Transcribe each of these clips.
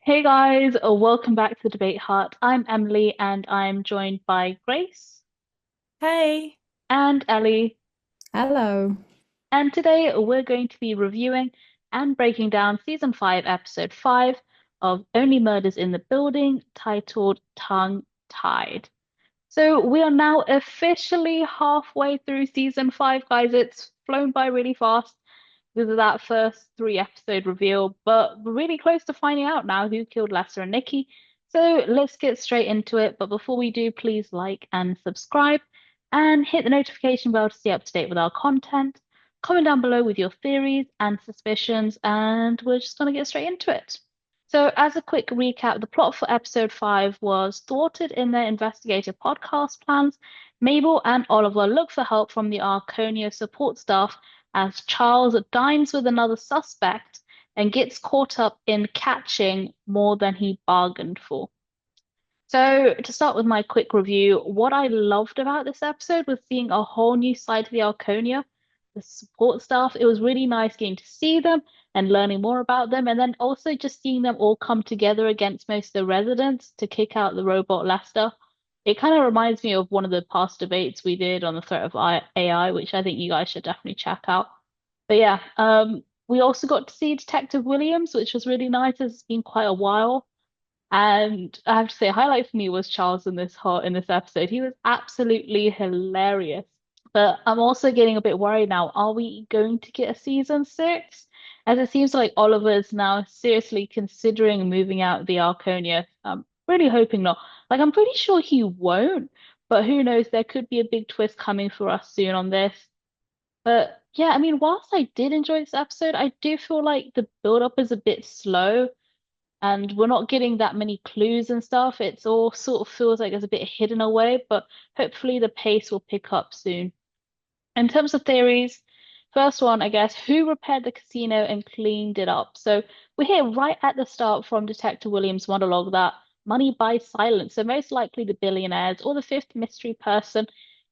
Hey guys, welcome back to the Debate Heart. I'm Emily and I'm joined by Grace Hey. and Ellie. Hello. And today we're going to be reviewing and breaking down season 5, episode 5 of Only Murders in the Building, titled Tongue Tied. So we are now officially halfway through season 5, guys. It's flown by really fast because of that first three episode reveal, but we're really close to finding out now who killed Lester and Nikki. So let's get straight into it. But before we do, please like and subscribe and hit the notification bell to stay up to date with our content. Comment down below with your theories and suspicions, and we're just going to get straight into it. So, as a quick recap, the plot for episode 5 was thwarted in their investigative podcast plans. Mabel and Oliver look for help from the Arconia support staff as Charles dines with another suspect and gets caught up in catching more than he bargained for. So, to start with my quick review, what I loved about this episode was seeing a whole new side to the Arconia, the support staff. It was really nice getting to see them and learning more about them, and then also just seeing them all come together against most of the residents to kick out the robot Lester. It kind of reminds me of one of the past debates we did on the threat of AI, which I think you guys should definitely check out. But yeah, we also got to see Detective Williams, which was really nice. It's been quite a while. And I have to say, a highlight for me was Charles in this episode. He was absolutely hilarious. But I'm also getting a bit worried now. Are we going to get a season 6? As it seems like Oliver's now seriously considering moving out of the Arconia. I'm really hoping not. Like, I'm pretty sure he won't, but who knows? There could be a big twist coming for us soon on this. But yeah, I mean, whilst I did enjoy this episode, I do feel like the build-up is a bit slow and we're not getting that many clues and stuff. It's all sort of feels like it's a bit hidden away, but hopefully the pace will pick up soon. In terms of theories, first one, I guess, who repaired the casino and cleaned it up? So we hear right at the start from Detective Williams' monologue that money buys silence. So most likely the billionaires or the fifth mystery person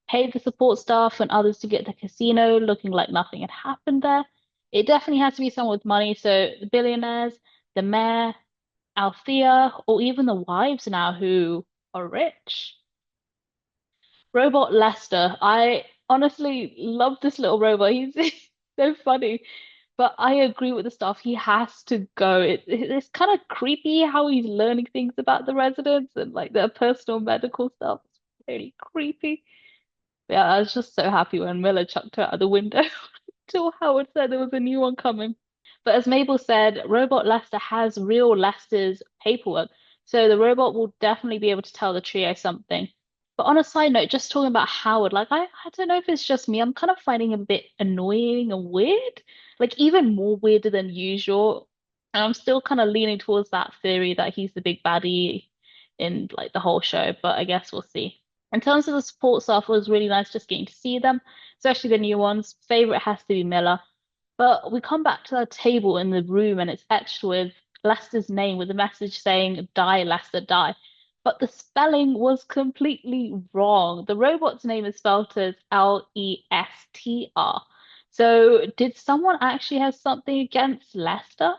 paid the support staff and others to get the casino looking like nothing had happened there. It definitely has to be someone with money. So the billionaires, the mayor, Althea, or even the wives now who are rich. Robot Lester. I honestly love this little robot. He's so funny. But I agree with the stuff. He has to go. It's kind of creepy how he's learning things about the residents and like their personal medical stuff. It's really creepy. Yeah, I was just so happy when Miller chucked her out of the window till Howard said there was a new one coming. But as Mabel said, Robot Lester has real Lester's paperwork, so the robot will definitely be able to tell the trio something. But on a side note, just talking about Howard, like I don't know if it's just me, I'm kind of finding him a bit annoying and weird, like even more weirder than usual. And I'm still kind of leaning towards that theory that he's the big baddie in like the whole show, but I guess we'll see. In terms of the support staff, it was really nice just getting to see them, especially the new ones. Favorite has to be Miller. But we come back to the table in the room and it's etched with Lester's name with a message saying, Die, Lester, die. But the spelling was completely wrong. The robot's name is spelled as Lestr. So did someone actually have something against Lester?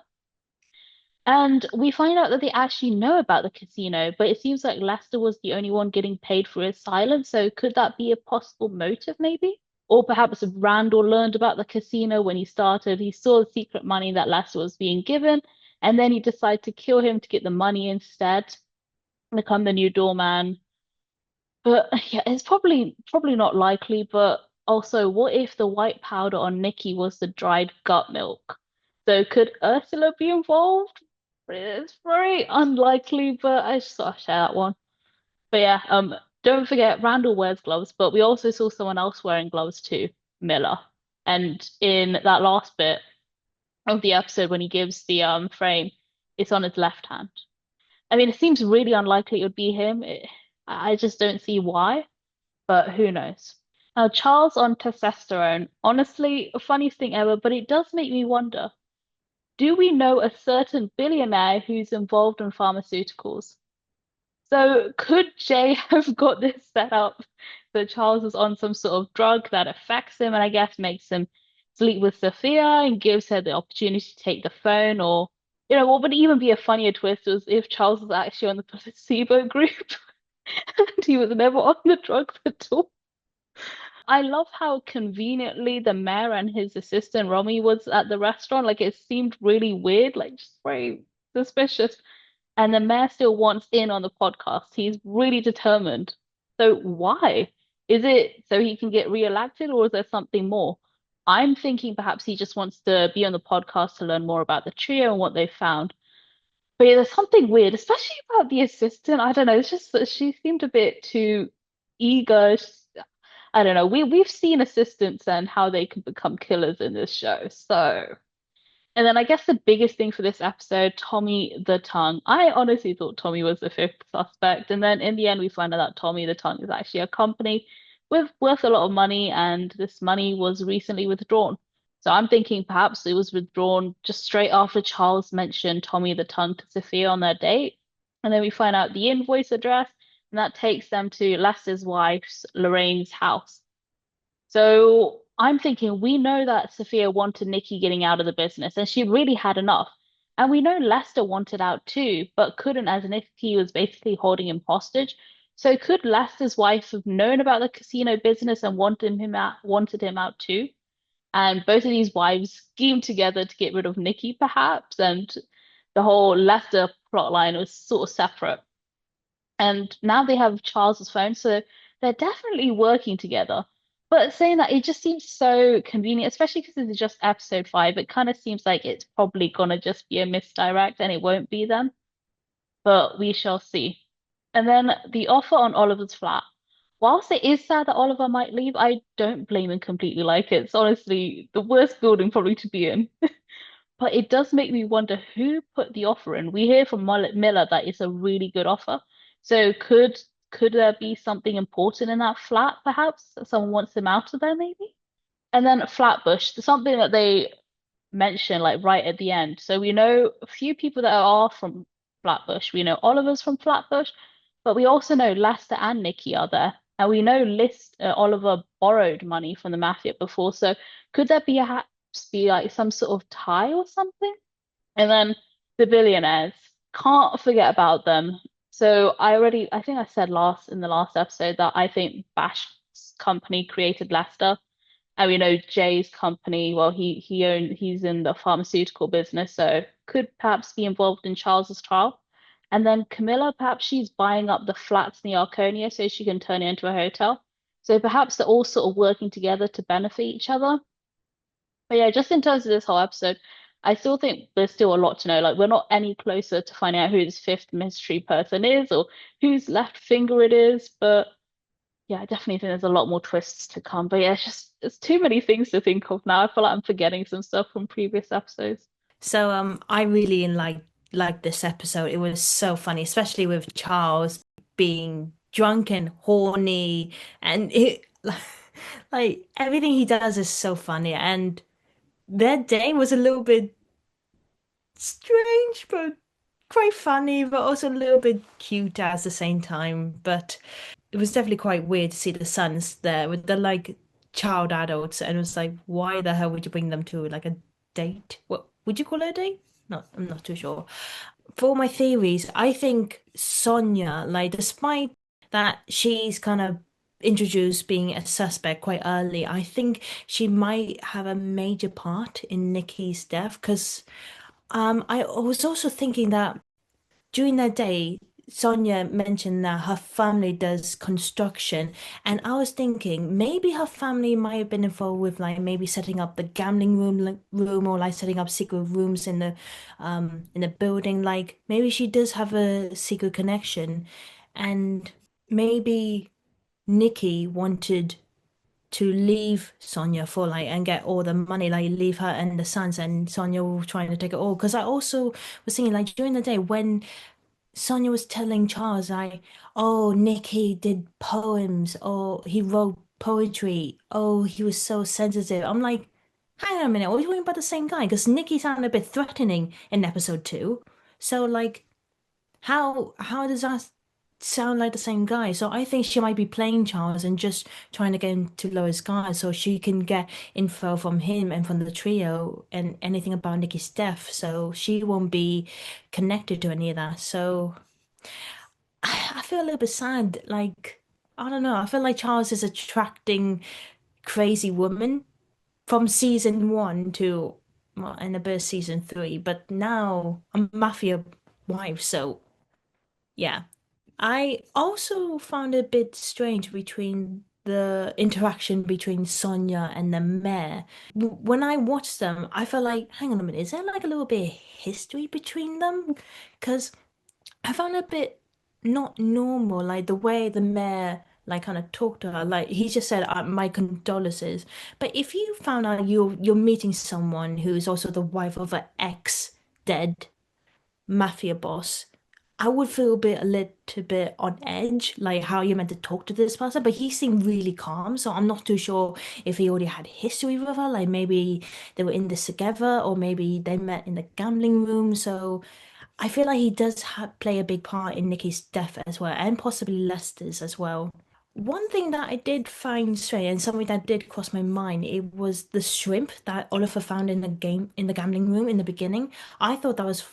And we find out that they actually know about the casino, but it seems like Lester was the only one getting paid for his silence. So could that be a possible motive, maybe? Or perhaps Randall learned about the casino when he started. He saw the secret money that Lester was being given, and then he decided to kill him to get the money instead, become the new doorman. But yeah, it's probably not likely, but also what if the white powder on Nikki was the dried gut milk? So could Ursula be involved? It's very unlikely, but I just thought I'd share that one. But yeah, don't forget Randall wears gloves, but we also saw someone else wearing gloves too, Miller. And in that last bit of the episode when he gives the frame, it's on his left hand. I mean, it seems really unlikely it would be him. I just don't see why, but who knows? Now, Charles on testosterone, honestly, funniest thing ever, but it does make me wonder, do we know a certain billionaire who's involved in pharmaceuticals? So could Jay have got this set up so Charles is on some sort of drug that affects him and I guess makes him sleep with Sophia and gives her the opportunity to take the phone, or What would even be a funnier twist was if Charles was actually on the placebo group and he was never on the drugs at all. I love how conveniently the mayor and his assistant Romy was at the restaurant. Like it seemed really weird, like just very suspicious. And the mayor still wants in on the podcast. He's really determined. So why? Is it so he can get re-elected, or is there something more? I'm thinking perhaps he just wants to be on the podcast to learn more about the trio and what they found. But yeah, there's something weird, especially about the assistant. I don't know. It's just that she seemed a bit too eager. I don't know. We've seen assistants and how they can become killers in this show. So, and then I guess the biggest thing for this episode, Tommy the Tongue. I honestly thought Tommy was the fifth suspect, and then in the end we find out that Tommy the Tongue is actually a company with worth a lot of money, and this money was recently withdrawn. So I'm thinking perhaps it was withdrawn just straight after Charles mentioned Tommy the Tongue to Sophia on their date. And then we find out the invoice address, and that takes them to Lester's wife's, Lorraine's house. So I'm thinking we know that Sophia wanted Nikki getting out of the business, and she really had enough. And we know Lester wanted out too, but couldn't as Nikki was basically holding him hostage. So could Lester's wife have known about the casino business and wanted him out too? And both of these wives schemed together to get rid of Nikki, perhaps, and the whole Lester plotline was sort of separate. And now they have Charles's phone, so they're definitely working together. But saying that, it just seems so convenient, especially because this is just episode 5. It kind of seems like it's probably gonna just be a misdirect and it won't be them, but we shall see. And then the offer on Oliver's flat. Whilst it is sad that Oliver might leave, I don't blame him completely. Like it's honestly the worst building probably to be in. But it does make me wonder who put the offer in. We hear from Miller that it's a really good offer. So could there be something important in that flat, perhaps? That someone wants him out of there, maybe? And then Flatbush, something that they mention like right at the end. So we know a few people that are from Flatbush. We know Oliver's from Flatbush, but we also know Lester and Nikki are there. And we know Oliver borrowed money from the mafia before. So could there be like some sort of tie or something? And then the billionaires, can't forget about them. So I think I said in the last episode that I think Bash's company created Lester. And we know Jay's company, well, he's in the pharmaceutical business, so could perhaps be involved in Charles's trial. And then Camilla, perhaps she's buying up the flats in the Arconia so she can turn it into a hotel. So perhaps they're all sort of working together to benefit each other. But yeah, just in terms of this whole episode, I still think there's still a lot to know. Like we're not any closer to finding out who this fifth mystery person is or whose left finger it is, but yeah, I definitely think there's a lot more twists to come. But yeah, it's too many things to think of now. I feel like I'm forgetting some stuff from previous episodes. So I really like this episode. It was so funny, especially with Charles being drunk and horny, and it like everything he does is so funny. And their day was a little bit strange, but quite funny, but also a little bit cute at the same time. But it was definitely quite weird to see the sons there with the like child adults, and it was like, why the hell would you bring them to like a date? What would you call it a date? No, I'm not too sure. For my theories, I think Sonia, like, despite that she's kind of introduced being a suspect quite early, I think she might have a major part in Nikki's death because I was also thinking that during that day, Sonia mentioned that her family does construction, and I was thinking maybe her family might have been involved with like maybe setting up the gambling room or like setting up secret rooms in the building. Like maybe she does have a secret connection, and maybe Nikki wanted to leave Sonia for like and get all the money, like leave her and the sons, and Sonia was trying to take it all. Because I also was thinking like during the day when Sonia was telling Charles, like, oh, Nicky did poems, or he wrote poetry. Oh, he was so sensitive. I'm like, hang on a minute, are we talking about the same guy? Because Nicky sounded a bit threatening in episode 2. So, like, how does that? sound like the same guy. So I think she might be playing Charles and just trying to get him to lower his guard so she can get info from him and from the trio and anything about Nikki's death. So she won't be connected to any of that. So I feel a little bit sad. Like, I don't know. I feel like Charles is attracting crazy women from season one to, well, and a bit of season three. But now I'm mafia wife. So yeah. I also found it a bit strange between the interaction between Sonia and the mayor. When I watched them, I felt like, hang on a minute, is there like a little bit of history between them? Because I found it a bit not normal, like the way the mayor like kind of talked to her. Like he just said, "My condolences." But if you found out you're meeting someone who's also the wife of an ex dead mafia boss, I would feel a little bit on edge, like how you're meant to talk to this person. But he seemed really calm, so I'm not too sure if he already had history with her. Like maybe they were in this together, or maybe they met in the gambling room. So I feel like he does ha play a big part in Nikki's death as well, and possibly Lester's as well. One thing that I did find strange and something that did cross my mind, it was the shrimp that Oliver found in the game in the gambling room in the beginning. I thought that was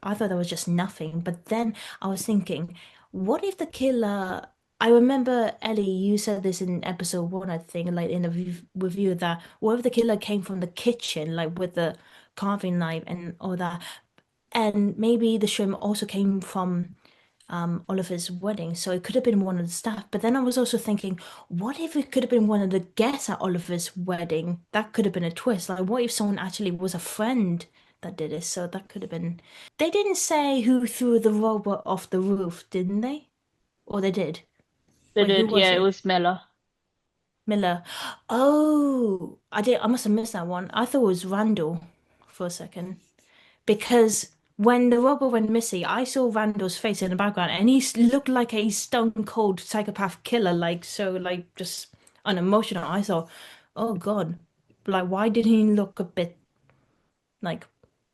I thought that was just nothing, but then I was thinking, what if the killer I remember Ellie, you said this in episode one, I think, like in a review that what if the killer came from the kitchen, like with the carving knife and all that, and maybe the shrimp also came from Oliver's wedding, so it could have been one of the staff. But then I was also thinking, what if it could have been one of the guests at Oliver's wedding? That could have been a twist. Like, what if someone actually was a friend that did this? So that could have been. They didn't say who threw the robot off the roof, didn't they? Or they did. They Wait, who did, was yeah, it it? was Miller. Miller. Oh, I did. I must have missed that one. I thought it was Randall for a second. Because when the robot went missing, I saw Randall's face in the background, and looked like a stone cold psychopath killer, like so, like just unemotional. I thought, oh God, like why did he look a bit like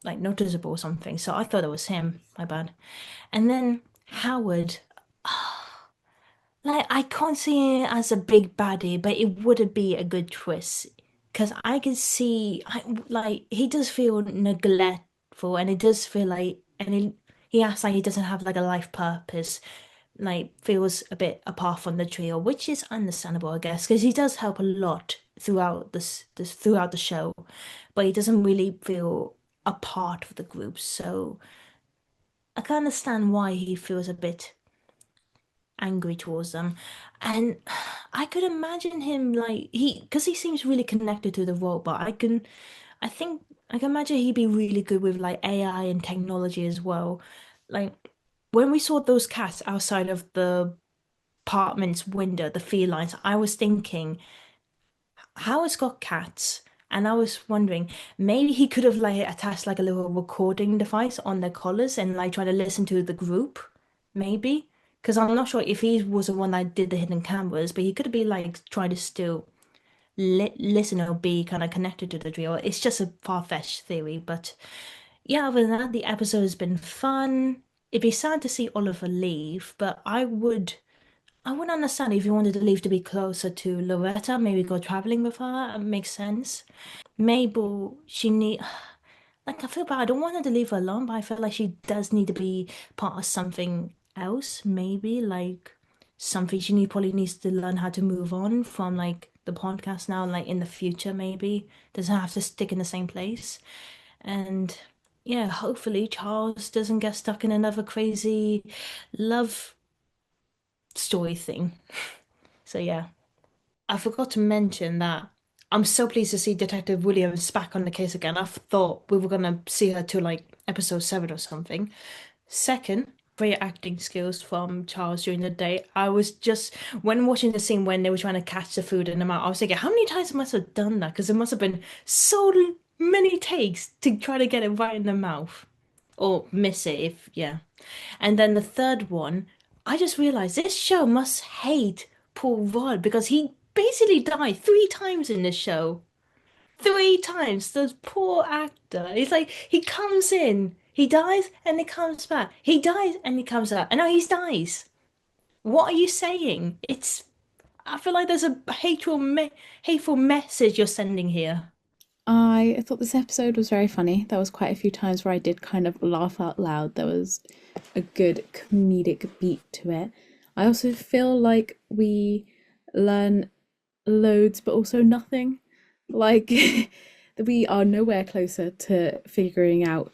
noticeable or something? So I thought it was him. My bad. And then Howard, like I can't see it as a big baddie, but it would be a good twist because I can see, like he does feel neglectful, and it does feel like, and he acts like he doesn't have like a life purpose, like feels a bit apart from the trio, which is understandable, I guess, because he does help a lot throughout this throughout the show, but he doesn't really feel a part of the group. So I can understand why he feels a bit angry towards them. And I could imagine him like because he seems really connected to the robot. I think, I can imagine he'd be really good with like AI and technology as well. Like when we saw those cats outside of the apartment's window, the felines, I was thinking, Howard's got cats. And I was wondering, maybe he could have like attached like a little recording device on their collars and like try to listen to the group, maybe. Because I'm not sure if he was the one that did the hidden cameras, but he could be like trying to still listen or be kind of connected to the trio. It's just a far-fetched theory, but yeah, other than that, the episode has been fun. It'd be sad to see Oliver leave, but I would understand if you wanted to leave to be closer to Loretta, maybe go traveling with her. It makes sense. Mabel, she need like I feel bad. I don't want her to leave her alone, but I feel like she does need to be part of something else, maybe like something probably needs to learn how to move on from like the podcast now, like in the future, maybe. Doesn't have to stick in the same place. And yeah, hopefully Charles doesn't get stuck in another crazy love story thing. So yeah. I forgot to mention that I'm so pleased to see Detective Williams back on the case again. I thought we were gonna see her to like episode 7 or something. Second, great acting skills from Charles during the day. I was just when watching the scene when they were trying to catch the food in the mouth, I was thinking, how many times must have done that? Because it must have been so many takes to try to get it right in the mouth. Or miss it if yeah. And then the third one, I just realized this show must hate Paul Rudd because he basically died 3 times in this show. 3 times. The poor actor. It's like he comes in, he dies, and he comes back. He dies and he comes out. And now he dies. What are you saying? I feel like there's a hateful message you're sending here. I thought this episode was very funny. There was quite a few times where I did kind of laugh out loud. There was a good comedic beat to it. I also feel like we learn loads, but also nothing. Like, we are nowhere closer to figuring out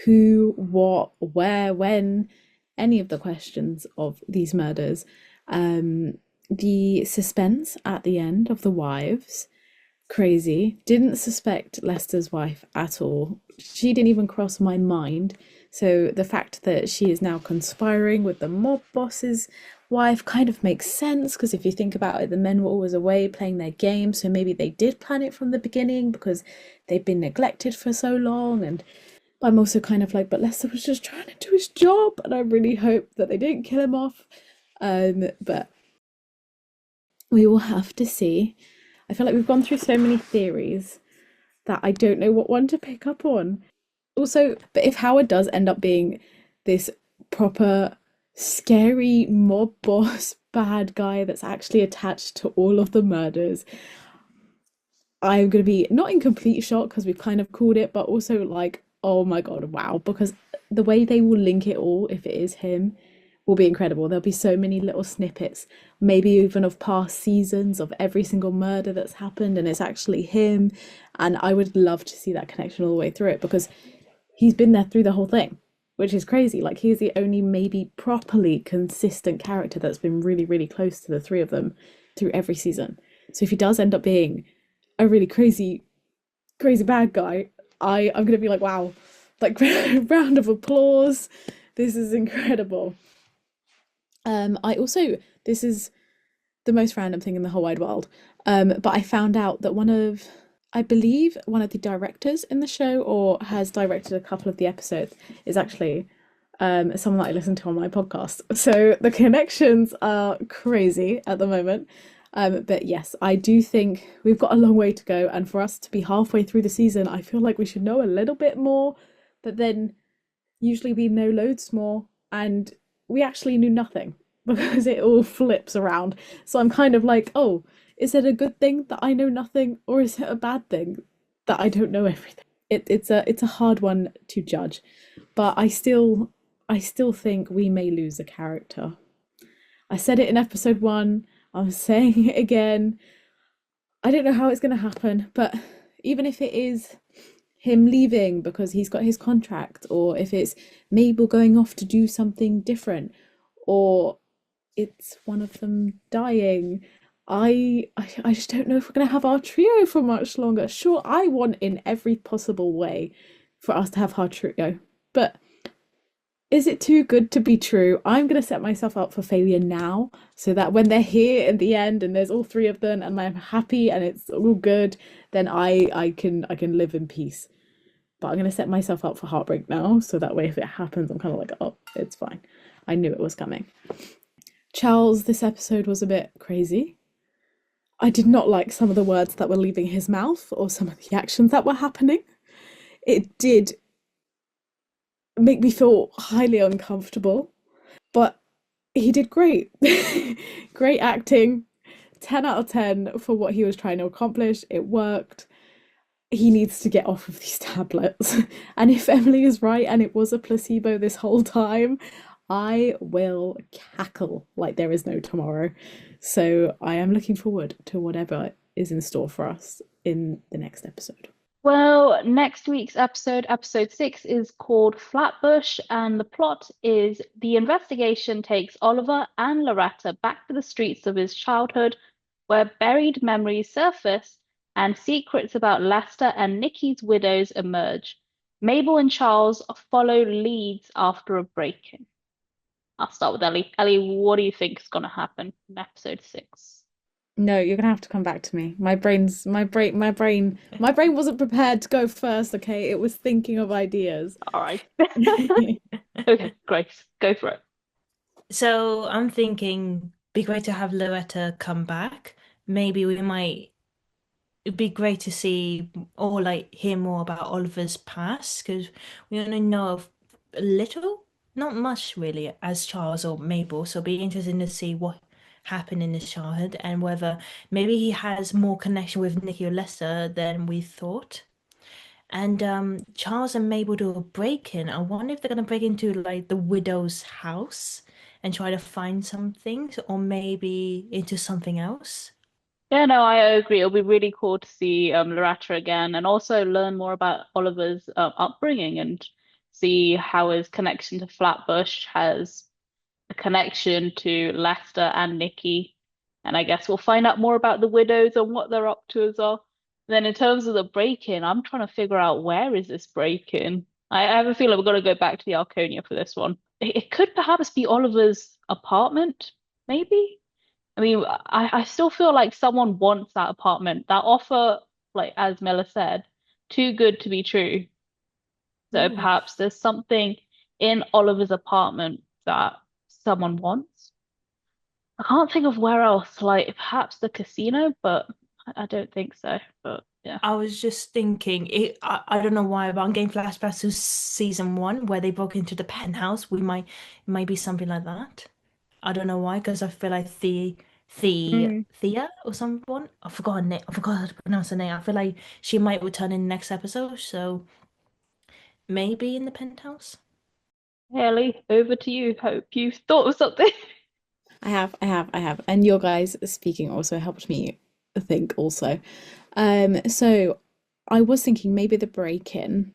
who, what, where, when, any of the questions of these murders. The suspense at the end of the wives, crazy. Didn't suspect Lester's wife at all. She didn't even cross my mind. So the fact that she is now conspiring with the mob boss's wife kind of makes sense because if you think about it, the men were always away playing their game, so maybe they did plan it from the beginning because they've been neglected for so long. And I'm also kind of like, but Lester was just trying to do his job, and I really hope that they didn't kill him off. But we will have to see. I feel like we've gone through so many theories that I don't know what one to pick up on. Also, but if Howard does end up being this proper scary mob boss bad guy that's actually attached to all of the murders, I'm going to be not in complete shock because we've kind of called it, but also like, oh my God, wow. Because the way they will link it all, if it is him, will be incredible. There'll be so many little snippets, maybe even of past seasons of every single murder that's happened, and it's actually him. And I would love to see that connection all the way through it because he's been there through the whole thing, which is crazy. Like, he's the only maybe properly consistent character that's been really, really close to the three of them through every season. So if he does end up being a really crazy, crazy bad guy, I'm gonna be like, wow, like round of applause. This is incredible. I also, this is the most random thing in the whole wide world. But I found out that I believe one of the directors in the show, or has directed a couple of the episodes, is actually someone that I listen to on my podcast. So the connections are crazy at the moment. But yes, I do think we've got a long way to go, and for us to be halfway through the season, I feel like we should know a little bit more. But then usually we know loads more, and we actually knew nothing because it all flips around. So I'm kind of like, oh, is it a good thing that I know nothing, or is it a bad thing that I don't know everything? It's a hard one to judge, but I still think we may lose a character. I said it in episode 1. I'm saying it again. I don't know how it's going to happen, but even if it is him leaving because he's got his contract, or if it's Mabel going off to do something different, or it's one of them dying, I just don't know if we're going to have our trio for much longer. Sure, I want in every possible way for us to have our trio, but is it too good to be true? I'm going to set myself up for failure now so that when they're here in the end and there's all three of them and I'm happy and it's all good, then I can live in peace. But I'm going to set myself up for heartbreak now so that way if it happens, I'm kind of like, oh, it's fine. I knew it was coming. Charles, this episode was a bit crazy. I did not like some of the words that were leaving his mouth or some of the actions that were happening. It did make me feel highly uncomfortable, but he did great. Great acting. 10 out of 10 for what he was trying to accomplish. It worked. He needs to get off of these tablets. And if Emily is right and it was a placebo this whole time, I will cackle like there is no tomorrow. So I am looking forward to whatever is in store for us in the next episode. Well, next week's episode, episode 6, is called Flatbush, and the plot is the investigation takes Oliver and Loretta back to the streets of his childhood, where buried memories surface and secrets about Lester and Nikki's widows emerge. Mabel and Charles follow leads after a break-in. I'll start with Ellie. Ellie, what do you think is going to happen in episode 6? No, you're gonna have to come back to me. My brain wasn't prepared to go first, okay? It was thinking of ideas. All right. Okay, Grace, go for it. So I'm thinking, be great to have Loretta come back. Maybe we might. It'd be great to see or like hear more about Oliver's past because we only know of a little, not much really as Charles or Mabel, so it'll be interesting to see what happened in his childhood and whether maybe he has more connection with Nicky or Lester than we thought. And Charles and Mabel do a break-in. I wonder if they're gonna break into like the widow's house and try to find some things, or maybe into something else. Yeah, no, I agree. It'll be really cool to see Loretta again and also learn more about Oliver's upbringing and see how his connection to Flatbush has a connection to Lester and Nikki. And I guess we'll find out more about the widows and what they're up to as well. Then in terms of the break-in, I'm trying to figure out where is this break-in? I have a feeling we're going to go back to the Arconia for this one. It could perhaps be Oliver's apartment, maybe? I mean, I still feel like someone wants that apartment. That offer, like as Miller said, too good to be true. So Ooh. perhaps there's something in Oliver's apartment that someone wants. I can't think of where else, like perhaps the casino, but I don't think so. But yeah. I was just thinking, I don't know why, but I'm getting flashbacks to season one where they broke into the penthouse. It might be something like that. I don't know why, because I feel like Mm. Thea or someone. I forgot her name. I forgot how to pronounce her name. I feel like she might return in the next episode, so maybe in the penthouse. Haley, over to you. Hope you've thought of something. I have. And your guys speaking also helped me think also. So I was thinking maybe the break-in.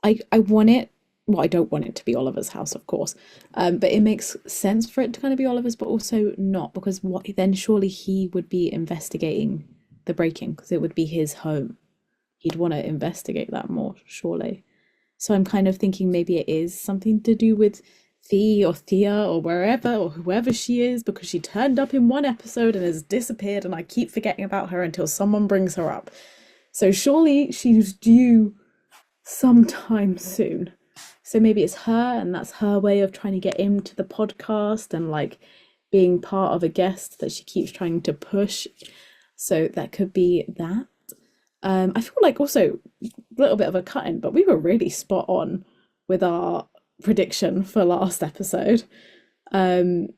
I want it, well, I don't want it to be Oliver's house, of course. But it makes sense for it to kind of be Oliver's, but also not, because what then surely he would be investigating the break-in, because it would be his home. He'd want to investigate that more, surely. So I'm kind of thinking maybe it is something to do with Thea or wherever or whoever she is, because she turned up in one episode and has disappeared, and I keep forgetting about her until someone brings her up. So surely she's due sometime soon. So maybe it's her, and that's her way of trying to get into the podcast and like being part of a guest that she keeps trying to push. So that could be that. I feel like also a little bit of a cut in, but we were really spot on with our prediction for last episode. Um,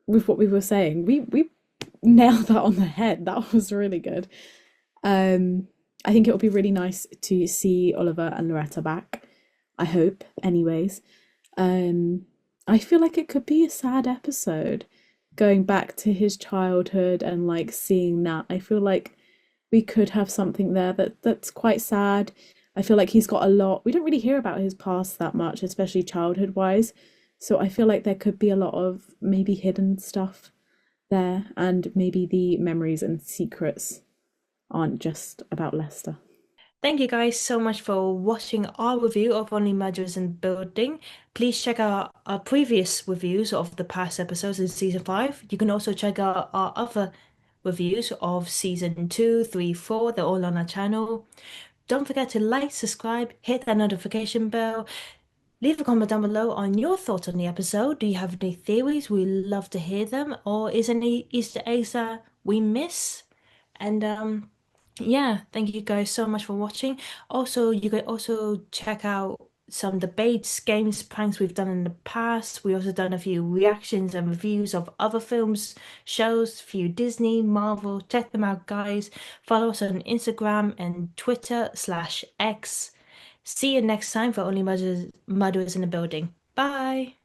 with what we were saying, we nailed that on the head. That was really good. I think it will be really nice to see Oliver and Loretta back. I hope, anyways. I feel like it could be a sad episode going back to his childhood and like seeing that. I feel like we could have something there that's quite sad. I feel like he's got a lot. We don't really hear about his past that much, especially childhood wise. So I feel like there could be a lot of maybe hidden stuff there, and maybe the memories and secrets aren't just about Lester. Thank you guys so much for watching our review of Only Murders in the Building. Please check out our previous reviews of the past episodes in season 5. You can also check out our other reviews of season 2, 3, 4. They're all on our channel. Don't forget to like, subscribe, hit that notification bell. Leave a comment down below on your thoughts on the episode. Do you have any theories? We love to hear them. Or is any Easter eggs that we miss? And yeah, thank you guys so much for watching. Also, you can also check out some debates, games, pranks we've done in the past. We also done a few reactions and reviews of other films, shows, few Disney, Marvel. Check them out, guys. Follow us on Instagram and Twitter/X. See you next time for Only Murders in the Building. Bye.